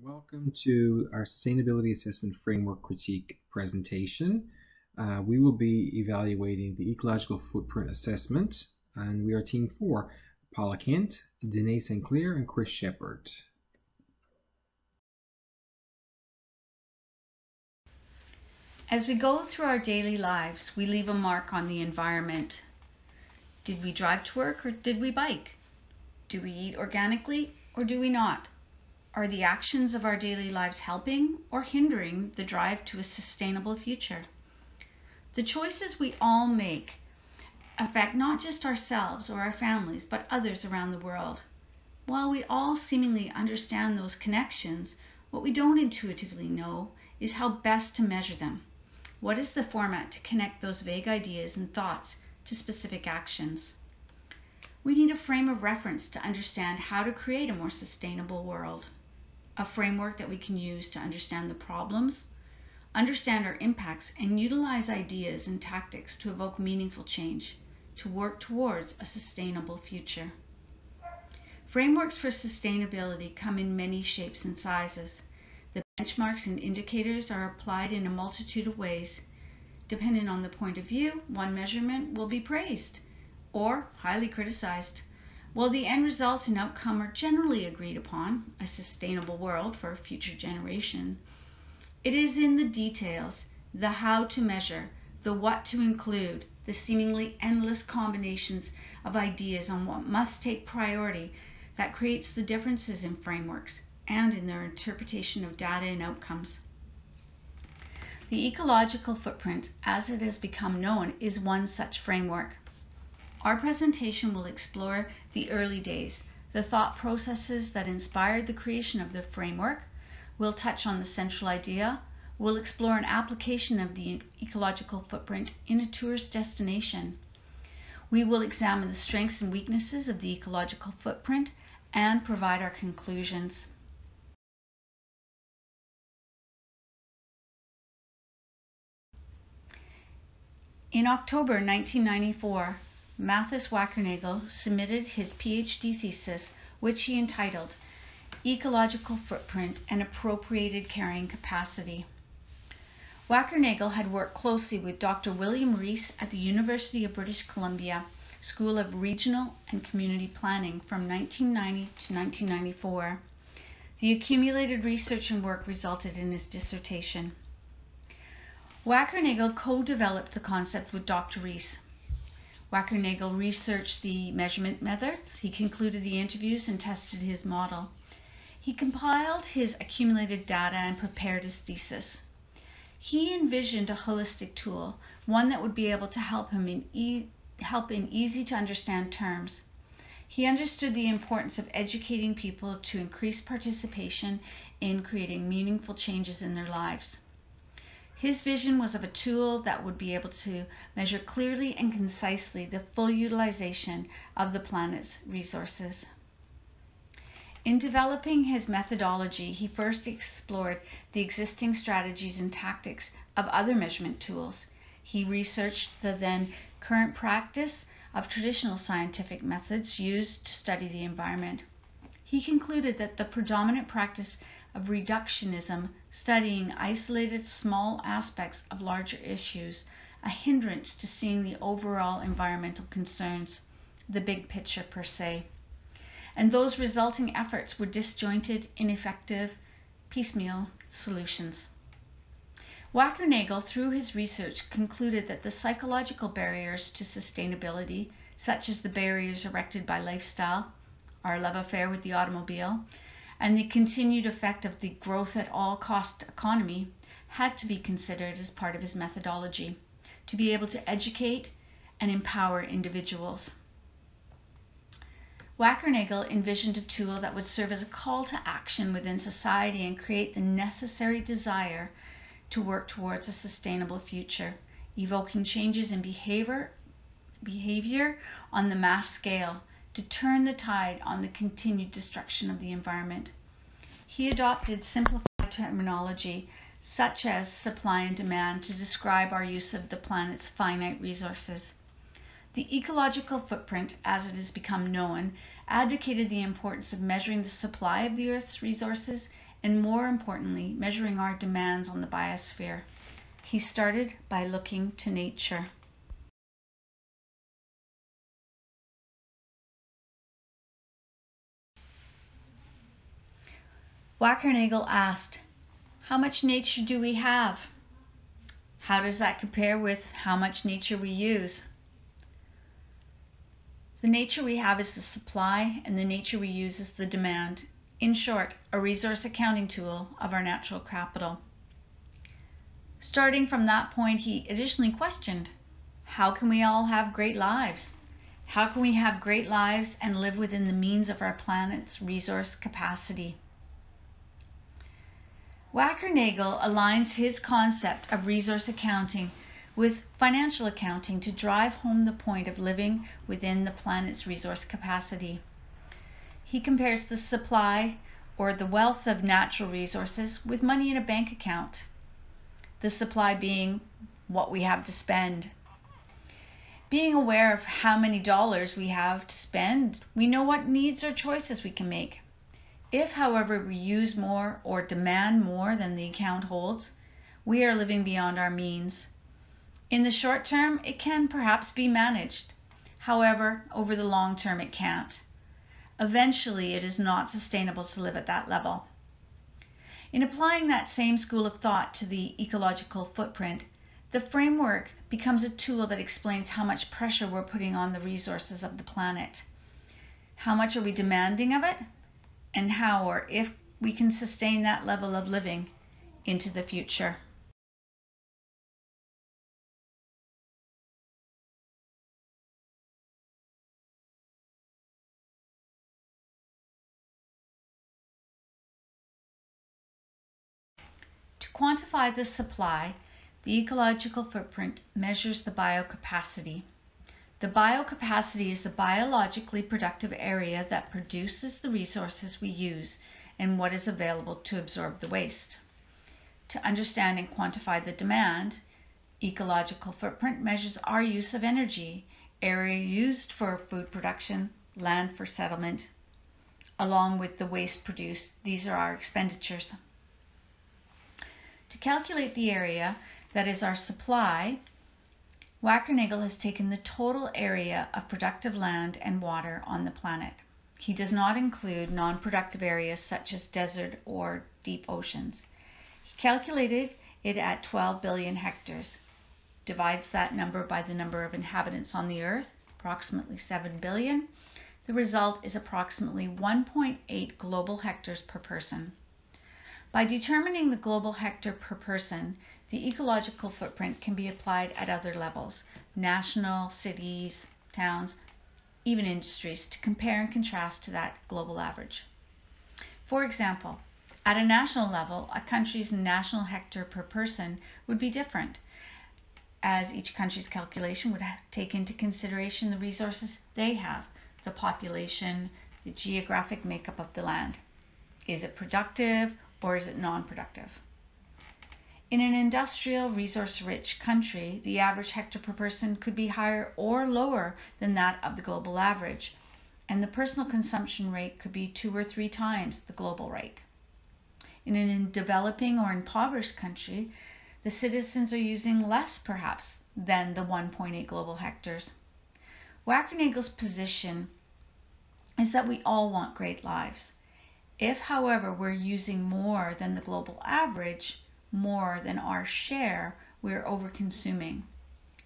Welcome to our Sustainability Assessment Framework Critique presentation. We will be evaluating the Ecological Footprint Assessment, and we are Team 4, Paula Kent, Danae Sinclair, and Chris Shepard. As we go through our daily lives, we leave a mark on the environment. Did we drive to work or did we bike? Do we eat organically or do we not? Are the actions of our daily lives helping or hindering the drive to a sustainable future? The choices we all make affect not just ourselves or our families, but others around the world. While we all seemingly understand those connections, what we don't intuitively know is how best to measure them. What is the format to connect those vague ideas and thoughts to specific actions? We need a frame of reference to understand how to create a more sustainable world. A framework that we can use to understand the problems, understand our impacts, and utilize ideas and tactics to evoke meaningful change, to work towards a sustainable future. Frameworks for sustainability come in many shapes and sizes. The benchmarks and indicators are applied in a multitude of ways. Depending on the point of view, one measurement will be praised or highly criticized. While the end results and outcome are generally agreed upon, a sustainable world for a future generation, it is in the details, the how to measure, the what to include, the seemingly endless combinations of ideas on what must take priority that creates the differences in frameworks and in their interpretation of data and outcomes. The ecological footprint, as it has become known, is one such framework. Our presentation will explore the early days, the thought processes that inspired the creation of the framework. We'll touch on the central idea. We'll explore an application of the ecological footprint in a tourist destination. We will examine the strengths and weaknesses of the ecological footprint and provide our conclusions. In October 1994, Mathis Wackernagel submitted his PhD thesis, which he entitled Ecological Footprint and Appropriated Carrying Capacity. Wackernagel had worked closely with Dr. William Rees at the University of British Columbia School of Regional and Community Planning from 1990 to 1994. The accumulated research and work resulted in his dissertation. Wackernagel co-developed the concept with Dr. Rees. Wackernagel researched the measurement methods, he concluded the interviews and tested his model. He compiled his accumulated data and prepared his thesis. He envisioned a holistic tool, one that would be able to help him in easy to understand terms. He understood the importance of educating people to increase participation in creating meaningful changes in their lives. His vision was of a tool that would be able to measure clearly and concisely the full utilization of the planet's resources. In developing his methodology, he first explored the existing strategies and tactics of other measurement tools. He researched the then current practice of traditional scientific methods used to study the environment. He concluded that the predominant practice of reductionism, studying isolated small aspects of larger issues, a hindrance to seeing the overall environmental concerns, the big picture per se. And those resulting efforts were disjointed, ineffective, piecemeal solutions. Wackernagel, through his research, concluded that the psychological barriers to sustainability, such as the barriers erected by lifestyle, our love affair with the automobile, and the continued effect of the growth at all cost economy, had to be considered as part of his methodology to be able to educate and empower individuals. Wackernagel envisioned a tool that would serve as a call to action within society and create the necessary desire to work towards a sustainable future, evoking changes in behavior on the mass scale to turn the tide on the continued destruction of the environment. He adopted simplified terminology such as supply and demand to describe our use of the planet's finite resources. The ecological footprint, as it has become known, advocated the importance of measuring the supply of the Earth's resources and more importantly, measuring our demands on the biosphere. He started by looking to nature. Wackernagel asked, "How much nature do we have? How does that compare with how much nature we use?" The nature we have is the supply, and the nature we use is the demand. In short, a resource accounting tool of our natural capital. Starting from that point, he additionally questioned, how can we all have great lives? How can we have great lives and live within the means of our planet's resource capacity? Wackernagel aligns his concept of resource accounting with financial accounting to drive home the point of living within the planet's resource capacity. He compares the supply or the wealth of natural resources with money in a bank account, the supply being what we have to spend. Being aware of how many dollars we have to spend, we know what needs or choices we can make. If, however, we use more or demand more than the account holds, we are living beyond our means. In the short term, it can perhaps be managed. However, over the long term, it can't. Eventually, it is not sustainable to live at that level. In applying that same school of thought to the ecological footprint, the framework becomes a tool that explains how much pressure we're putting on the resources of the planet. How much are we demanding of it? And how or if we can sustain that level of living into the future. To quantify the supply, the ecological footprint measures the biocapacity. The biocapacity is the biologically productive area that produces the resources we use and what is available to absorb the waste. To understand and quantify the demand, ecological footprint measures our use of energy, area used for food production, land for settlement, along with the waste produced. These are our expenditures. To calculate the area, that is our supply, Wackernagel has taken the total area of productive land and water on the planet. He does not include non-productive areas such as desert or deep oceans. He calculated it at 12 billion hectares, divides that number by the number of inhabitants on the earth, approximately 7 billion. The result is approximately 1.8 global hectares per person. By determining the global hectare per person, the ecological footprint can be applied at other levels, national, cities, towns, even industries, to compare and contrast to that global average. For example, at a national level, a country's national hectare per person would be different, as each country's calculation would take into consideration the resources they have, the population, the geographic makeup of the land. Is it productive or is it non-productive? In an industrial, resource-rich country, the average hectare per person could be higher or lower than that of the global average, and the personal consumption rate could be 2 or 3 times the global rate. In a developing or impoverished country, the citizens are using less, perhaps, than the 1.8 global hectares. Wackernagel's position is that we all want great lives. If, however, we're using more than the global average, more than our share, we're over-consuming.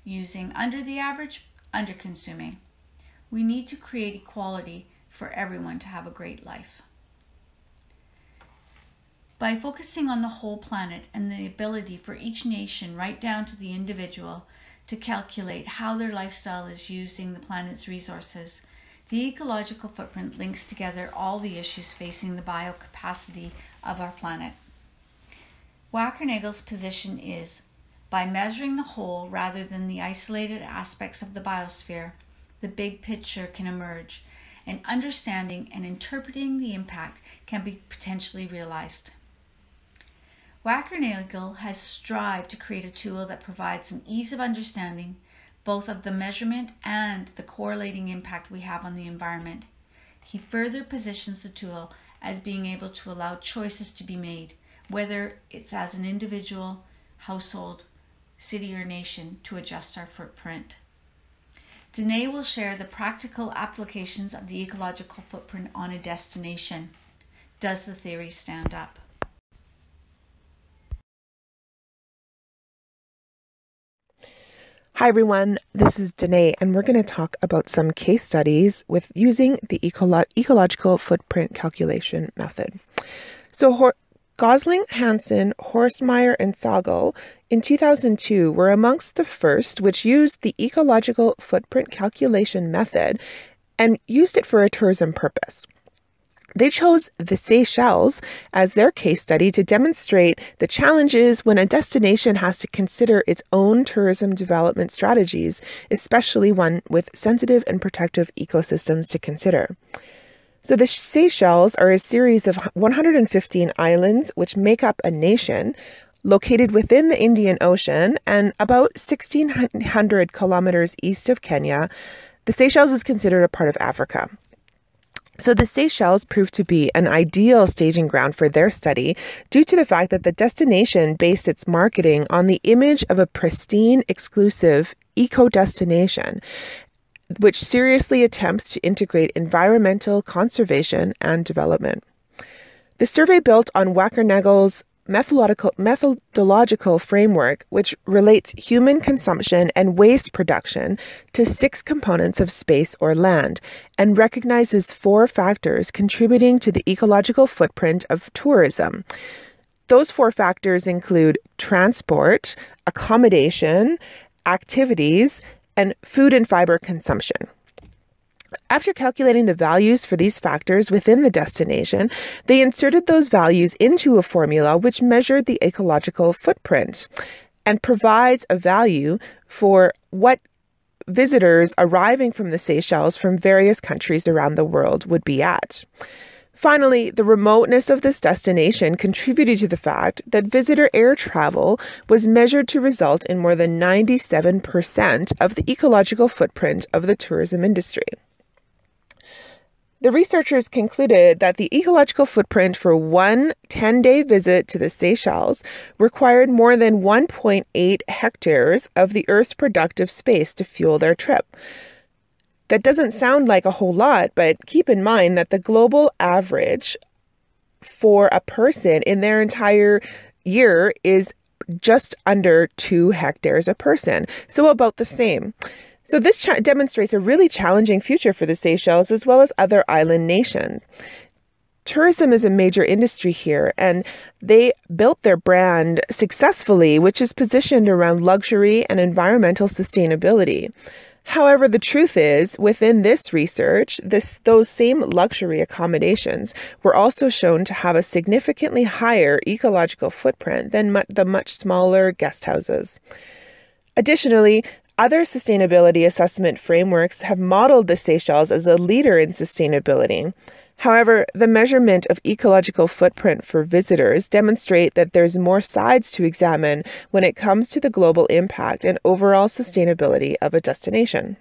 Using under the average, under-consuming. We need to create equality for everyone to have a great life. By focusing on the whole planet and the ability for each nation, right down to the individual, to calculate how their lifestyle is using the planet's resources, the ecological footprint links together all the issues facing the biocapacity of our planet. Wackernagel's position is, by measuring the whole rather than the isolated aspects of the biosphere, the big picture can emerge, and understanding and interpreting the impact can be potentially realized. Wackernagel has strived to create a tool that provides an ease of understanding both of the measurement and the correlating impact we have on the environment. he further positions the tool as being able to allow choices to be made, whether it's as an individual, household, city, or nation, to adjust our footprint. Danae will share the practical applications of the ecological footprint on a destination. Does the theory stand up? Hi everyone, this is Danae, and we're going to talk about some case studies with using the ecological footprint calculation method. So Gosling, Hansen, Horstmeyer, and Sagel in 2002 were amongst the first which used the ecological footprint calculation method and used it for a tourism purpose. They chose the Seychelles as their case study to demonstrate the challenges when a destination has to consider its own tourism development strategies, especially one with sensitive and protective ecosystems to consider. So the Seychelles are a series of 115 islands which make up a nation located within the Indian Ocean and about 1,600 kilometers east of Kenya. The Seychelles is considered a part of Africa. So the Seychelles proved to be an ideal staging ground for their study due to the fact that the destination based its marketing on the image of a pristine, exclusive eco-destination, which seriously attempts to integrate environmental conservation and development. The survey built on Wackernagel's methodological framework, which relates human consumption and waste production to 6 components of space or land, and recognizes 4 factors contributing to the ecological footprint of tourism. Those 4 factors include transport, accommodation, activities, and food and fiber consumption. After calculating the values for these factors within the destination, they inserted those values into a formula which measured the ecological footprint and provides a value for what visitors arriving from the Seychelles from various countries around the world would be at. Finally, the remoteness of this destination contributed to the fact that visitor air travel was measured to result in more than 97% of the ecological footprint of the tourism industry. The researchers concluded that the ecological footprint for one 10-day visit to the Seychelles required more than 1.8 hectares of the Earth's productive space to fuel their trip. That doesn't sound like a whole lot, but keep in mind that the global average for a person in their entire year is just under 2 hectares a person, so about the same. So this demonstrates a really challenging future for the Seychelles as well as other island nations. Tourism is a major industry here, and they built their brand successfully, which is positioned around luxury and environmental sustainability. However, the truth is, within this research, those same luxury accommodations were also shown to have a significantly higher ecological footprint than the much smaller guest houses. Additionally, other sustainability assessment frameworks have modeled the Seychelles as a leader in sustainability. However, the measurement of ecological footprint for visitors demonstrate that there's more sides to examine when it comes to the global impact and overall sustainability of a destination.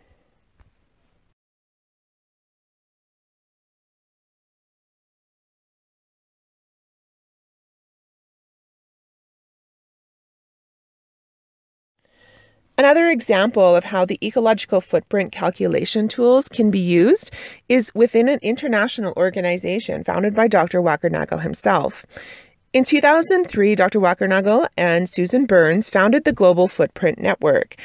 Another example of how the ecological footprint calculation tools can be used is within an international organization founded by Dr. Wackernagel himself. In 2003, Dr. Wackernagel and Susan Burns founded the Global Footprint Network.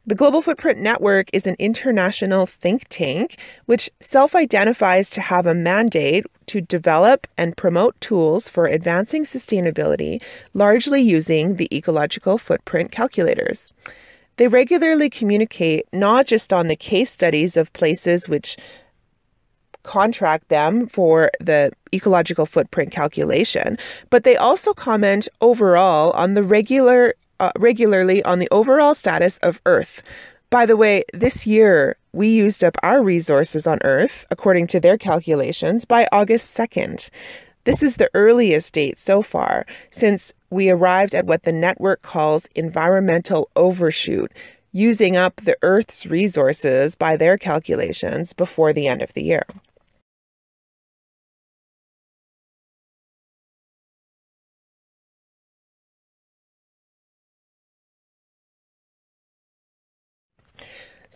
The Global Footprint Network is an international think tank which self-identifies to have a mandate to develop and promote tools for advancing sustainability, largely using the ecological footprint calculators. They regularly communicate not just on the case studies of places which contract them for the ecological footprint calculation, but they also comment overall on the regularly on the overall status of Earth. By the way, this year we used up our resources on Earth, according to their calculations, by August 2nd. This is the earliest date so far, since we arrived at what the network calls environmental overshoot, using up the Earth's resources by their calculations before the end of the year.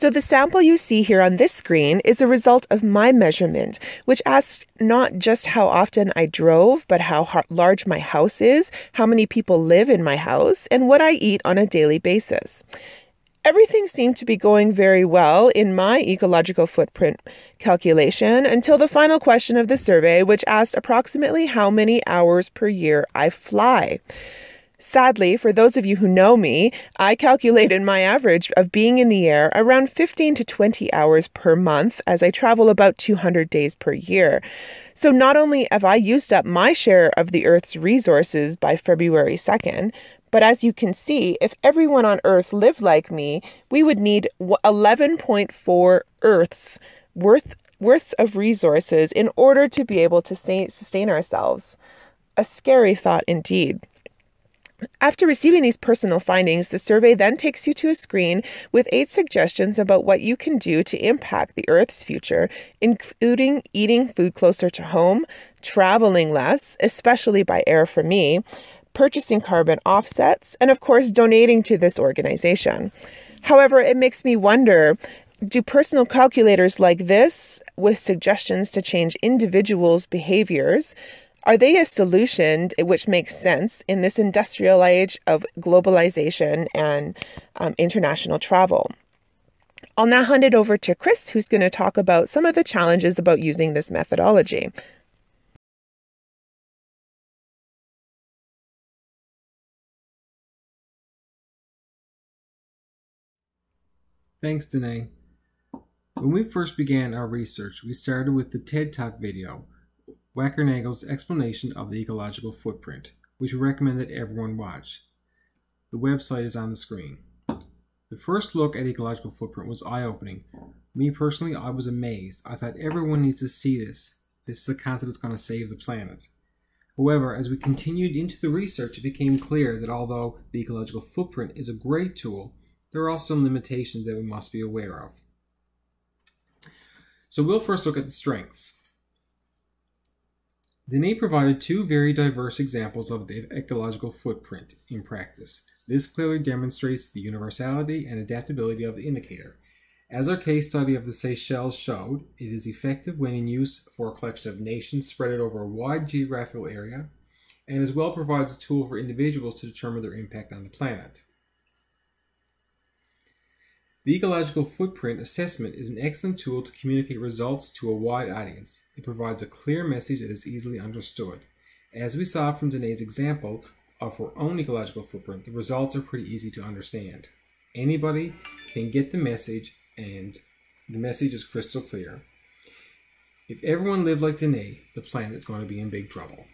So the sample you see here on this screen is a result of my measurement, which asks not just how often I drove, but how large my house is, how many people live in my house, and what I eat on a daily basis. Everything seemed to be going very well in my ecological footprint calculation until the final question of the survey, which asked approximately how many hours per year I fly. Sadly, for those of you who know me, I calculated my average of being in the air around 15 to 20 hours per month as I travel about 200 days per year. So not only have I used up my share of the Earth's resources by February 2nd, but as you can see, if everyone on Earth lived like me, we would need 11.4 Earths worth of resources in order to be able to sustain ourselves. A scary thought indeed. After receiving these personal findings, the survey then takes you to a screen with 8 suggestions about what you can do to impact the Earth's future, including eating food closer to home, traveling less, especially by air for me, purchasing carbon offsets, and of course, donating to this organization. However, it makes me wonder, do personal calculators like this, with suggestions to change individuals' behaviors, are they a solution which makes sense in this industrial age of globalization and international travel? I'll now hand it over to Chris, who's going to talk about some of the challenges about using this methodology. Thanks, Danae. When we first began our research, we started with the TED Talk video, Wackernagel's explanation of the ecological footprint, which we recommend that everyone watch. The website is on the screen. The first look at ecological footprint was eye-opening. Me personally, I was amazed. I thought everyone needs to see this. This is a concept that's going to save the planet. However, as we continued into the research, it became clear that although the ecological footprint is a great tool, there are also some limitations that we must be aware of. So we'll first look at the strengths. Danae provided 2 very diverse examples of the ecological footprint in practice. This clearly demonstrates the universality and adaptability of the indicator. As our case study of the Seychelles showed, it is effective when in use for a collection of nations spread over a wide geographical area, and as well provides a tool for individuals to determine their impact on the planet. The ecological footprint assessment is an excellent tool to communicate results to a wide audience. It provides a clear message that is easily understood. As we saw from Danae's example of her own ecological footprint, the results are pretty easy to understand. Anybody can get the message, and the message is crystal clear. If everyone lived like Danae, the planet is going to be in big trouble.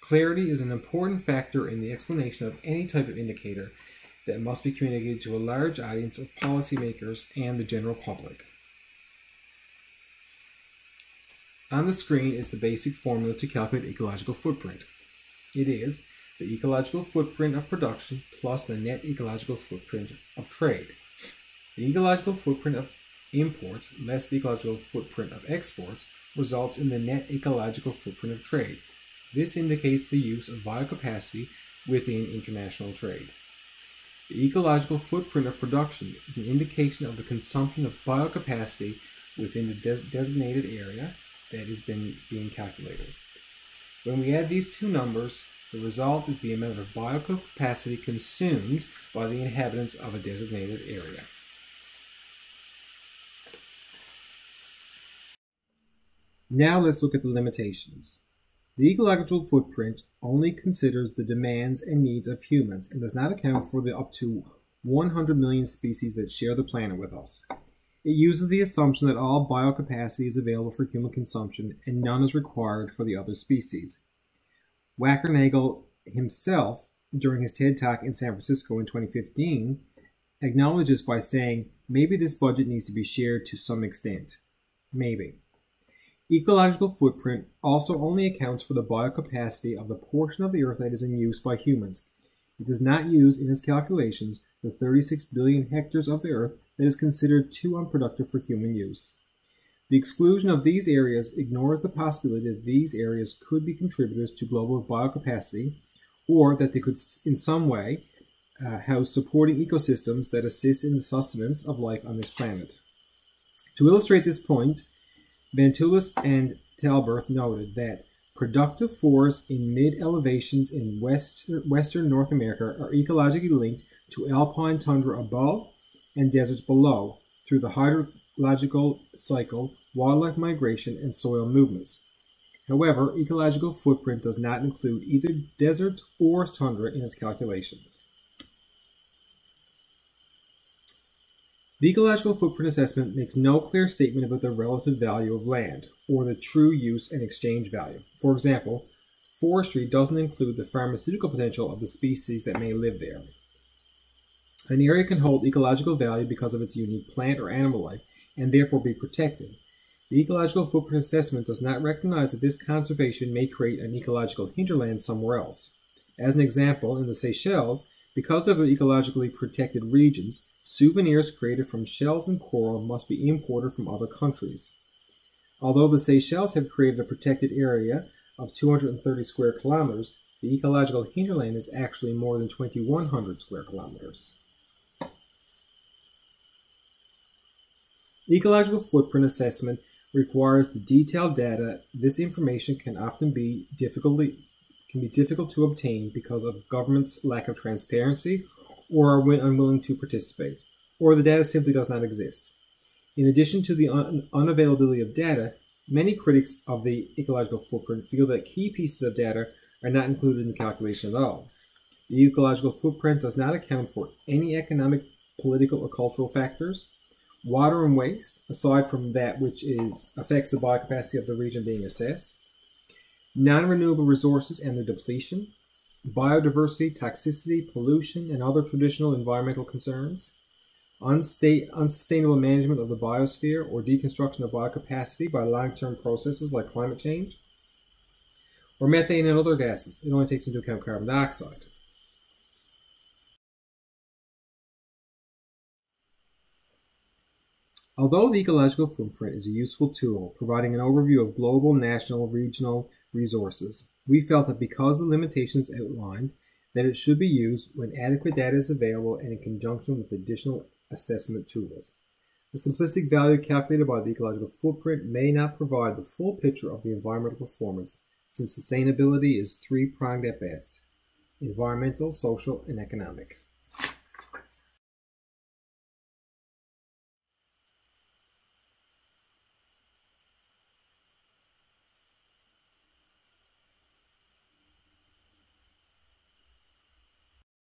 Clarity is an important factor in the explanation of any type of indicator that must be communicated to a large audience of policymakers and the general public. On the screen is the basic formula to calculate ecological footprint. It is the ecological footprint of production plus the net ecological footprint of trade. The ecological footprint of imports less the ecological footprint of exports results in the net ecological footprint of trade. This indicates the use of biocapacity within international trade. The ecological footprint of production is an indication of the consumption of biocapacity within the designated area that is being calculated. When we add these 2 numbers, the result is the amount of biocapacity consumed by the inhabitants of a designated area. Now let's look at the limitations. The ecological footprint only considers the demands and needs of humans and does not account for the up to 100 million species that share the planet with us. It uses the assumption that all biocapacity is available for human consumption and none is required for the other species. Wackernagel himself, during his TED Talk in San Francisco in 2015, acknowledges by saying, maybe this budget needs to be shared to some extent. Maybe. Ecological footprint also only accounts for the biocapacity of the portion of the Earth that is in use by humans. It does not use in its calculations the 36 billion hectares of the Earth that is considered too unproductive for human use. The exclusion of these areas ignores the possibility that these areas could be contributors to global biocapacity, or that they could in some way house supporting ecosystems that assist in the sustenance of life on this planet. To illustrate this point, Vantulis and Talberth noted that productive forests in mid-elevations in western North America are ecologically linked to alpine tundra above and deserts below through the hydrological cycle, wildlife migration, and soil movements. However, ecological footprint does not include either deserts or tundra in its calculations. The ecological footprint assessment makes no clear statement about the relative value of land, or the true use and exchange value. For example, forestry doesn't include the pharmaceutical potential of the species that may live there. An area can hold ecological value because of its unique plant or animal life, and therefore be protected. The ecological footprint assessment does not recognize that this conservation may create an ecological hinterland somewhere else. As an example, in the Seychelles, because of the ecologically protected regions, souvenirs created from shells and coral must be imported from other countries. Although the Seychelles have created a protected area of 230 square kilometers, the ecological hinterland is actually more than 2,100 square kilometers. Ecological footprint assessment requires the detailed data. This information can often be difficult to obtain because of government's lack of transparency or are unwilling to participate, or the data simply does not exist. In addition to the unavailability of data, many critics of the ecological footprint feel that key pieces of data are not included in the calculation at all. The ecological footprint does not account for any economic, political, or cultural factors. Water and waste, aside from that which affects the biocapacity of the region being assessed, non-renewable resources and their depletion, biodiversity, toxicity, pollution, and other traditional environmental concerns, unsustainable management of the biosphere or deconstruction of biocapacity by long-term processes like climate change, or methane and other gases. It only takes into account carbon dioxide. Although the ecological footprint is a useful tool providing an overview of global, national, regional resources, we felt that because of the limitations outlined, that it should be used when adequate data is available and in conjunction with additional assessment tools. The simplistic value calculated by the ecological footprint may not provide the full picture of the environmental performance, since sustainability is three-pronged at best: environmental, social, and economic.